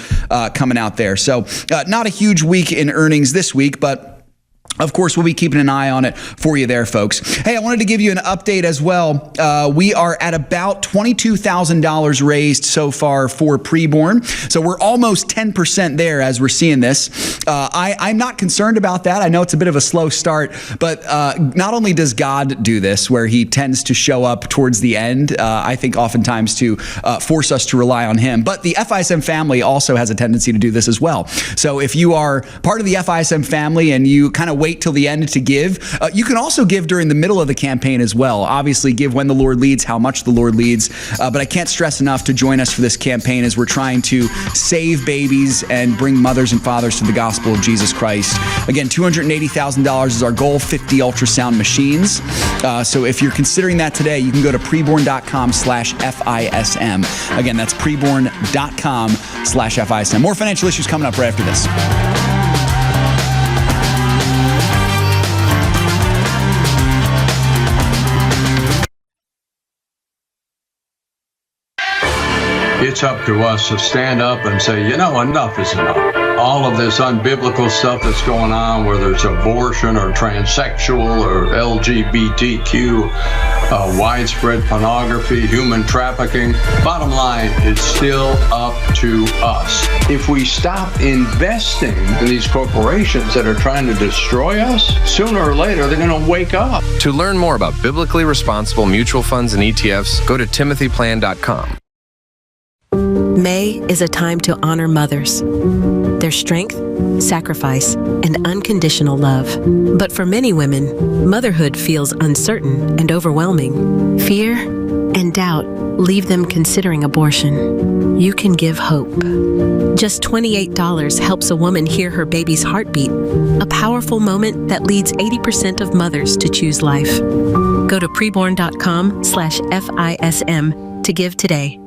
coming out there. So not a huge week in earnings this week, but of course, we'll be keeping an eye on it for you there, folks. Hey, I wanted to give you an update as well. We are at about $22,000 raised so far for preborn. So we're almost 10% there as we're seeing this. I'm not concerned about that. I know it's a bit of a slow start, but not only does God do this, where he tends to show up towards the end, I think oftentimes to force us to rely on him, but the FISM family also has a tendency to do this as well. So if you are part of the FISM family and you kind of wait till the end to give. You can also give during the middle of the campaign as well. Obviously, give when the Lord leads, how much the Lord leads. But I can't stress enough to join us for this campaign as we're trying to save babies and bring mothers and fathers to the gospel of Jesus Christ. Again, $280,000 is our goal, 50 ultrasound machines. So if you're considering that today, you can go to preborn.com/FISM. Again, that's preborn.com/FISM. More financial issues coming up right after this. It's up to us to stand up and say, enough is enough. All of this unbiblical stuff that's going on, whether it's abortion or transsexual or LGBTQ, widespread pornography, human trafficking. Bottom line, it's still up to us. If we stop investing in these corporations that are trying to destroy us, sooner or later they're going to wake up. To learn more about biblically responsible mutual funds and ETFs, go to timothyplan.com. May is a time to honor mothers, their strength, sacrifice, and unconditional love. But for many women, motherhood feels uncertain and overwhelming. Fear and doubt leave them considering abortion. You can give hope. Just $28 helps a woman hear her baby's heartbeat, a powerful moment that leads 80% of mothers to choose life. Go to preborn.com/FISM to give today.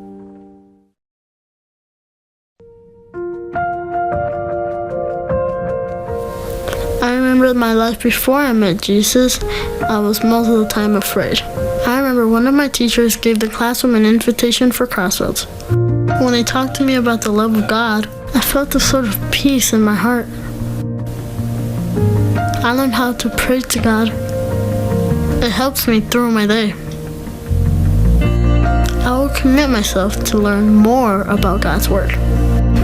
I remember my life before I met Jesus. I was most of the time afraid. I remember one of my teachers gave the classroom an invitation for Crossroads. When they talked to me about the love of God, I felt a sort of peace in my heart. I learned how to pray to God. It helps me through my day. I will commit myself to learn more about God's Word,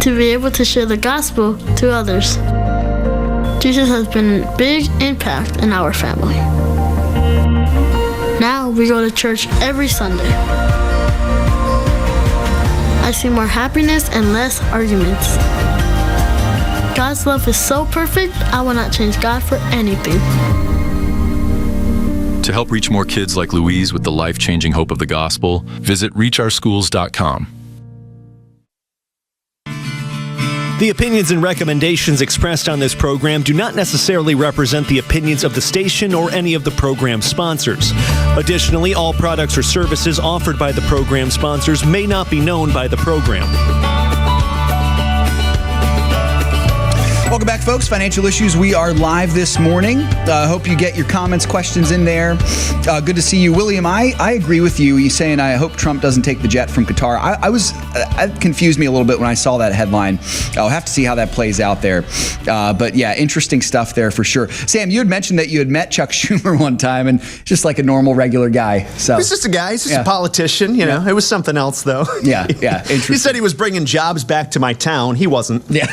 to be able to share the gospel to others. Jesus has been a big impact in our family. Now we go to church every Sunday. I see more happiness and less arguments. God's love is so perfect, I will not change God for anything. To help reach more kids like Louise with the life-changing hope of the gospel, visit reachOurSchools.com. The opinions and recommendations expressed on this program do not necessarily represent the opinions of the station or any of the program sponsors. Additionally, all products or services offered by the program sponsors may not be known by the program. Welcome back, folks. Financial Issues. We are live this morning. Hope you get your comments, questions in there. Good to see you, William. I agree with you. You saying I hope Trump doesn't take the jet from Qatar. It confused me a little bit when I saw that headline. I'll have to see how that plays out there. But yeah, interesting stuff there for sure. Sam, you had mentioned that you had met Chuck Schumer one time, and just like a normal, regular guy. So he's just a guy. He's just a politician. You know, it was something else though. Yeah. Interesting. He said he was bringing jobs back to my town. He wasn't. Yeah.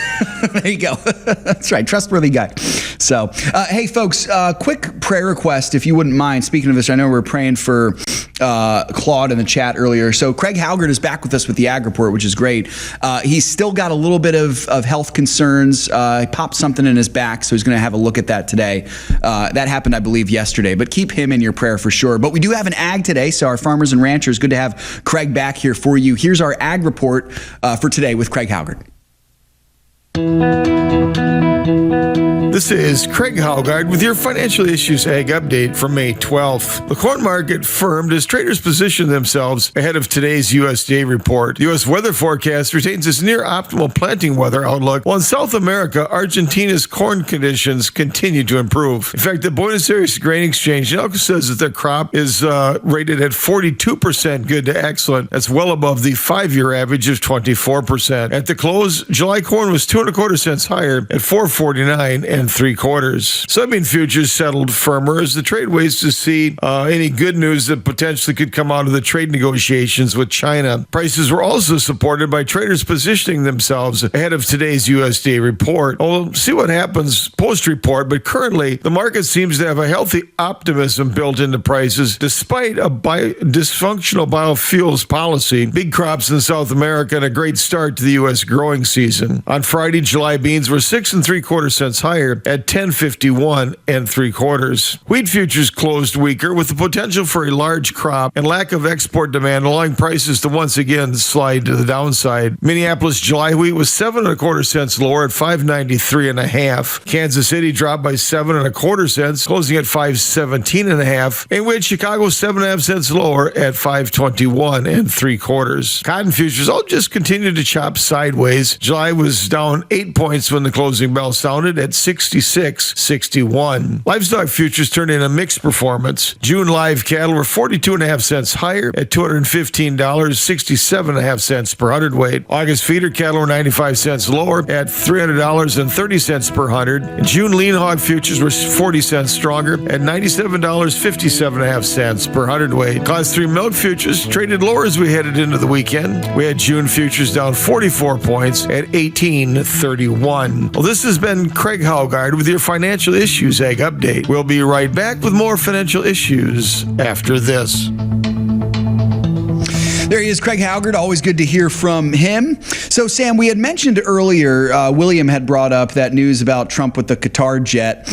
There you go. That's right. Trustworthy guy. So, hey, folks, quick prayer request, if you wouldn't mind. Speaking of this, I know we're praying for Claude in the chat earlier. So Craig Haugaard is back with us with the Ag Report, which is great. He's still got a little bit of health concerns. He popped something in his back, so he's going to have a look at that today. That happened, I believe, yesterday, but keep him in your prayer for sure. But we do have an ag today, so our farmers and ranchers, good to have Craig back here for you. Here's our Ag Report for today with Craig Haugaard. This is Craig Haugaard with your Financial Issues Ag Update for May 12th. The corn market firmed as traders position themselves ahead of today's USDA report. The U.S. weather forecast retains its near-optimal planting weather outlook, while in South America, Argentina's corn conditions continue to improve. In fact, the Buenos Aires Grain Exchange now says that their crop is rated at 42% good to excellent. That's well above the 5-year average of 24%. At the close, July corn was 2.25 cents higher at $4.49 and 3/4. Soybean futures settled firmer as the trade waits to see any good news that potentially could come out of the trade negotiations with China. Prices were also supported by traders positioning themselves ahead of today's USDA report. We'll see what happens post-report, but currently the market seems to have a healthy optimism built into prices despite a dysfunctional biofuels policy, big crops in South America, and a great start to the U.S. growing season. On Friday, July beans were 6 3/4 cents higher at $10.51 3/4. Wheat futures closed weaker with the potential for a large crop and lack of export demand, allowing prices to once again slide to the downside. Minneapolis July wheat was 7 1/4 cents lower at $5.93 1/2. Kansas City dropped by 7 1/4 cents, closing at $5.17 1/2, in which Chicago 7 1/2 cents lower at $5.21 3/4. Cotton futures all just continued to chop sideways. July was down 8 points when the closing bell sounded at 66.61. Livestock futures turned in a mixed performance. June live cattle were 42 1/2 cents higher at $215, 67 1/2 cents per hundredweight. August feeder cattle were 95 cents lower at $300.30 per hundred. June lean hog futures were 40 cents stronger at $97.57 1/2 cents per hundredweight. Class 3 milk futures traded lower as we headed into the weekend. We had June futures down 44 points at 18.31. Well, this has been Craig Haugaard with your Financial Issues Ag Update. We'll be right back with more financial issues after this. There he is, Craig Haugaard. Always good to hear from him. So, Sam, we had mentioned earlier, William had brought up that news about Trump with the Qatar jet.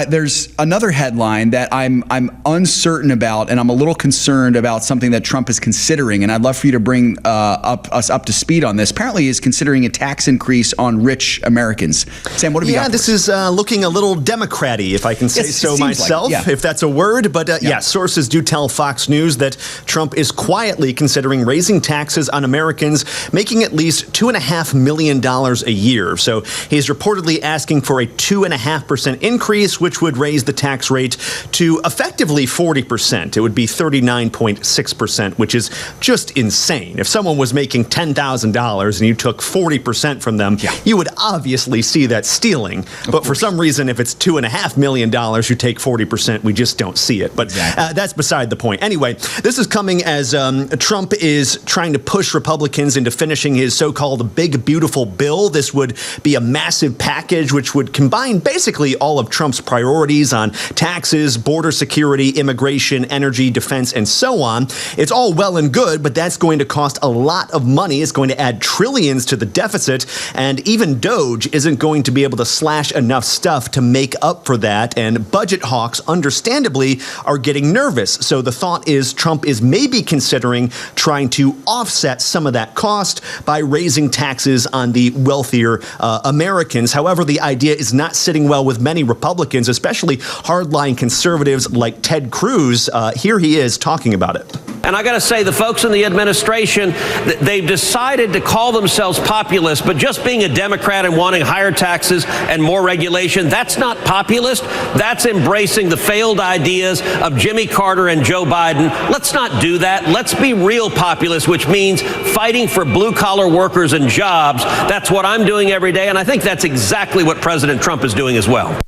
There's another headline that I'm uncertain about, and I'm a little concerned about something that Trump is considering, and I'd love for you to bring us up to speed on this. Apparently, he's considering a tax increase on rich Americans. Sam, what have you got? Yeah, this is looking a little Democrat-y, if I can say so myself, if that's a word. But sources do tell Fox News that Trump is quietly considering raising taxes on Americans, making at least $2.5 million a year. So he's reportedly asking for a 2.5% increase, which would raise the tax rate to effectively 40%. It would be 39.6%, which is just insane. If someone was making $10,000 and you took 40% from them, you would obviously see that stealing. But for some reason, if it's $2.5 million, you take 40%, we just don't see it. But that's beside the point. Anyway, this is coming as Trump is trying to push Republicans into finishing his so-called big, beautiful bill. This would be a massive package which would combine basically all of Trump's priorities on taxes, border security, immigration, energy, defense, and so on. It's all well and good, but that's going to cost a lot of money. It's going to add trillions to the deficit, and even DOJ isn't going to be able to slash enough stuff to make up for that, and budget hawks, understandably, are getting nervous. So the thought is Trump is maybe considering trying to offset some of that cost by raising taxes on the wealthier Americans. However, the idea is not sitting well with many Republicans, especially hardline conservatives like Ted Cruz. Here he is talking about it. And I got to say, the folks in the administration, they've decided to call themselves populist, but just being a Democrat and wanting higher taxes and more regulation, that's not populist. That's embracing the failed ideas of Jimmy Carter and Joe Biden. Let's not do that. Let's be real populist, which means fighting for blue-collar workers and jobs. That's what I'm doing every day, and I think that's exactly what President Trump is doing as well.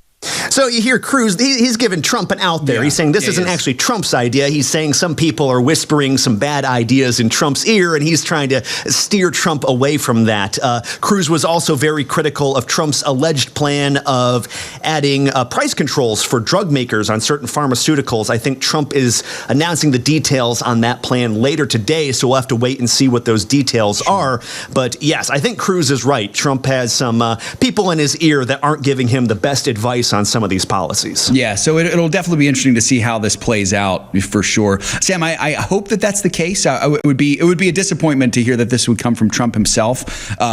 So you hear Cruz, he's giving Trump an out there. Yeah. He's saying this isn't actually Trump's idea. He's saying some people are whispering some bad ideas in Trump's ear, and he's trying to steer Trump away from that. Cruz was also very critical of Trump's alleged plan of adding price controls for drug makers on certain pharmaceuticals. I think Trump is announcing the details on that plan later today, so we'll have to wait and see what those details are. But yes, I think Cruz is right. Trump has some people in his ear that aren't giving him the best advice on some of these policies. Yeah, so it'll definitely be interesting to see how this plays out for sure. Sam, I hope that that's the case. It would be a disappointment to hear that this would come from Trump himself.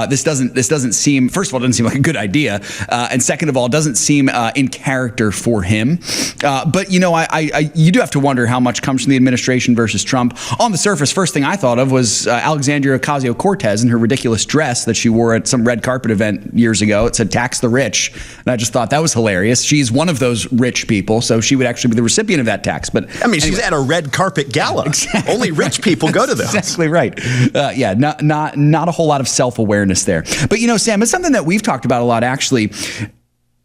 This doesn't seem, first of all, it doesn't seem like a good idea, and second of all, it doesn't seem in character for him. But you do have to wonder how much comes from the administration versus Trump. On the surface, first thing I thought of was Alexandria Ocasio-Cortez in her ridiculous dress that she wore at some red carpet event years ago. It said "tax the rich," and I just thought that was hilarious. She's one of those rich people, so she would actually be the recipient of that tax. But I mean, she's at a red carpet gala. Exactly. Only rich people go to those. Exactly right. Not a whole lot of self-awareness there. But Sam, it's something that we've talked about a lot, actually.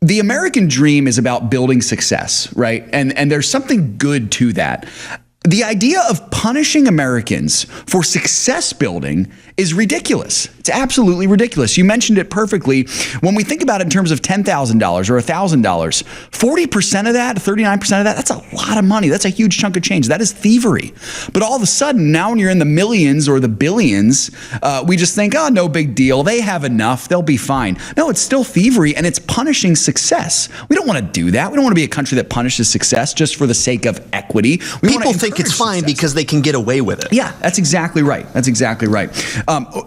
The American dream is about building success, right? And there's something good to that. The idea of punishing Americans for success building is ridiculous. It's absolutely ridiculous. You mentioned it perfectly. When we think about it in terms of $10,000 or $1,000, 40% of that, 39% of that, that's a lot of money. That's a huge chunk of change. That is thievery. But all of a sudden, now when you're in the millions or the billions, we just think, oh, no big deal. They have enough. They'll be fine. No, it's still thievery, and it's punishing success. We don't want to do that. We don't want to be a country that punishes success just for the sake of equity. People think it's fine because they can get away with it. Yeah, that's exactly right. That's exactly right.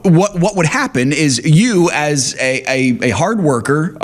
What would happen is you, as a hard worker,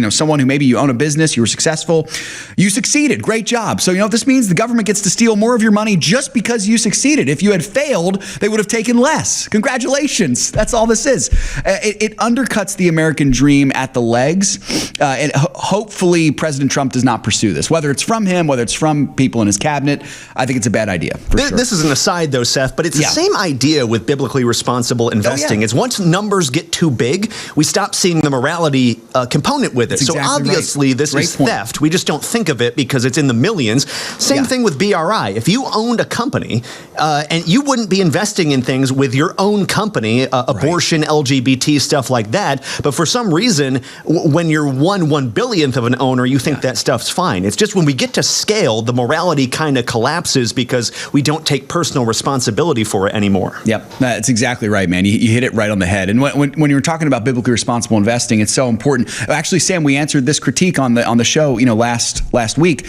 someone who maybe you own a business, you were successful, you succeeded. Great job. So this means the government gets to steal more of your money just because you succeeded. If you had failed, they would have taken less. Congratulations. That's all this is. It undercuts the American dream at the legs. And hopefully President Trump does not pursue this. Whether it's from him, whether it's from people in his cabinet, I think it's a bad idea. This is an aside, though, Seth, but it's the same idea with biblically responsible investing. Is once numbers get too big, we stop seeing the morality component with it. That's exactly obviously, right. this Great is point. theft. We just don't think of it because it's in the millions. Same thing with BRI. If you owned a company, and you wouldn't be investing in things with your own company, abortion, LGBT, stuff like that, but for some reason, when you're 1/1 of an owner, you think that stuff's fine. It's just when we get to scale, the morality kind of collapses because we don't take personal responsibility for it anymore. Yep, that's exactly right, man. You hit it right on the head. And when you were talking about biblically responsible investing, it's so important. Actually, Sam, we answered this critique on the show, last week.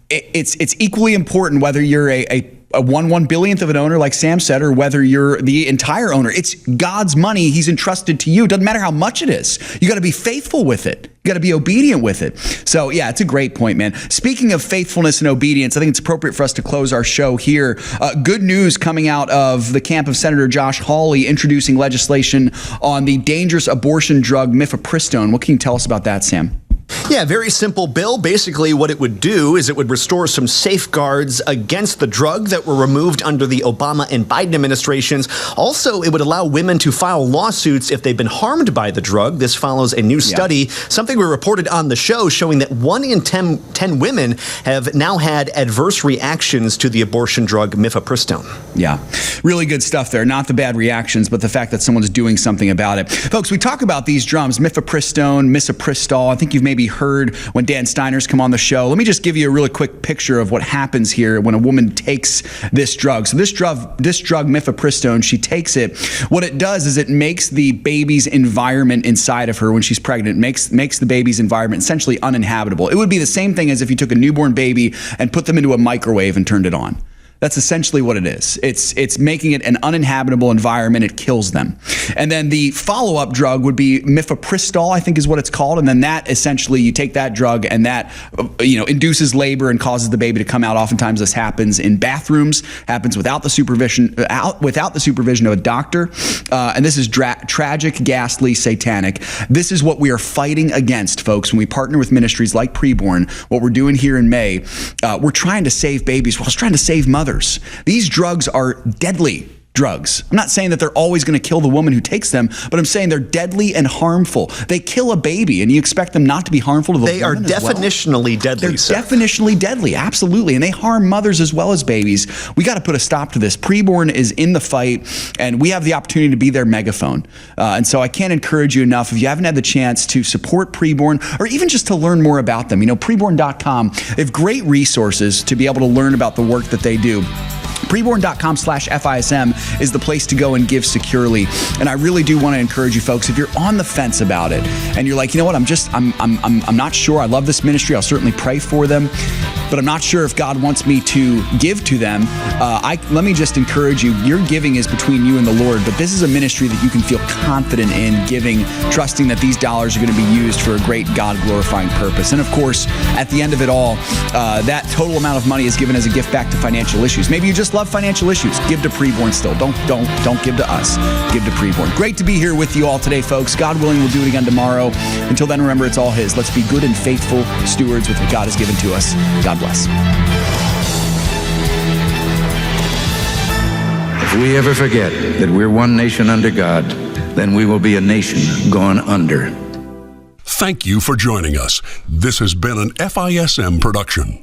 It's equally important whether you're a 1/1 of an owner, like Sam said, or whether you're the entire owner. It's God's money. He's entrusted to you. It doesn't matter how much it is. You got to be faithful with it. You got to be obedient with it. So yeah, it's a great point, man. Speaking of faithfulness and obedience, I think it's appropriate for us to close our show here. Good news coming out of the camp of Senator Josh Hawley introducing legislation on the dangerous abortion drug Mifepristone. What can you tell us about that, Sam? Yeah, very simple bill. Basically, what it would do is it would restore some safeguards against the drug that were removed under the Obama and Biden administrations. Also, it would allow women to file lawsuits if they've been harmed by the drug. This follows a new study, something we reported on the show, showing that 1 in 10 women have now had adverse reactions to the abortion drug Mifepristone. Yeah, really good stuff there. Not the bad reactions, but the fact that someone's doing something about it. Folks, we talk about these drums, Mifepristone, Misoprostol. I think you've maybe heard when Dan Steiner's come on the show. Let me just give you a really quick picture of what happens here when a woman takes this drug. So this drug Mifepristone, she takes it. What it does is it makes the baby's environment inside of her when she's pregnant, makes the baby's environment essentially uninhabitable. It would be the same thing as if you took a newborn baby and put them into a microwave and turned it on. That's essentially what it is. It's making it an uninhabitable environment. It kills them. And then the follow-up drug would be Mifepristone, I think is what it's called. And then that essentially, you take that drug and that induces labor and causes the baby to come out. Oftentimes this happens in bathrooms, happens without the supervision of a doctor. And this is tragic, ghastly, satanic. This is what we are fighting against, folks. When we partner with ministries like Preborn, what we're doing here in May, we're trying to save babies. We're also trying to save mothers. These drugs are deadly. drugs. I'm not saying that they're always going to kill the woman who takes them, but I'm saying they're deadly and harmful. They kill a baby, and you expect them not to be harmful to the woman as well? They are definitionally deadly. They're definitionally deadly, absolutely, and they harm mothers as well as babies. We got to put a stop to this. Preborn is in the fight, and we have the opportunity to be their megaphone. And so I can't encourage you enough. If you haven't had the chance to support Preborn, or even just to learn more about them, preborn.com, they have great resources to be able to learn about the work that they do. Preborn.com/FISM is the place to go and give securely. And I really do want to encourage you folks, if you're on the fence about it and you're like, you know what, I'm not sure. I love this ministry. I'll certainly pray for them, but I'm not sure if God wants me to give to them. Let me just encourage you. Your giving is between you and the Lord, but this is a ministry that you can feel confident in giving, trusting that these dollars are going to be used for a great God-glorifying purpose. And of course, at the end of it all, that total amount of money is given as a gift back to Financial Issues. Maybe you just love Financial Issues. Give to Preborn still. Don't give to us. Give to Preborn. Great to be here with you all today, folks. God willing, we'll do it again tomorrow. Until then, remember, it's all His. Let's be good and faithful stewards with what God has given to us. God bless. If we ever forget that we're one nation under God, then we will be a nation gone under. Thank you for joining us. This has been an FISM production.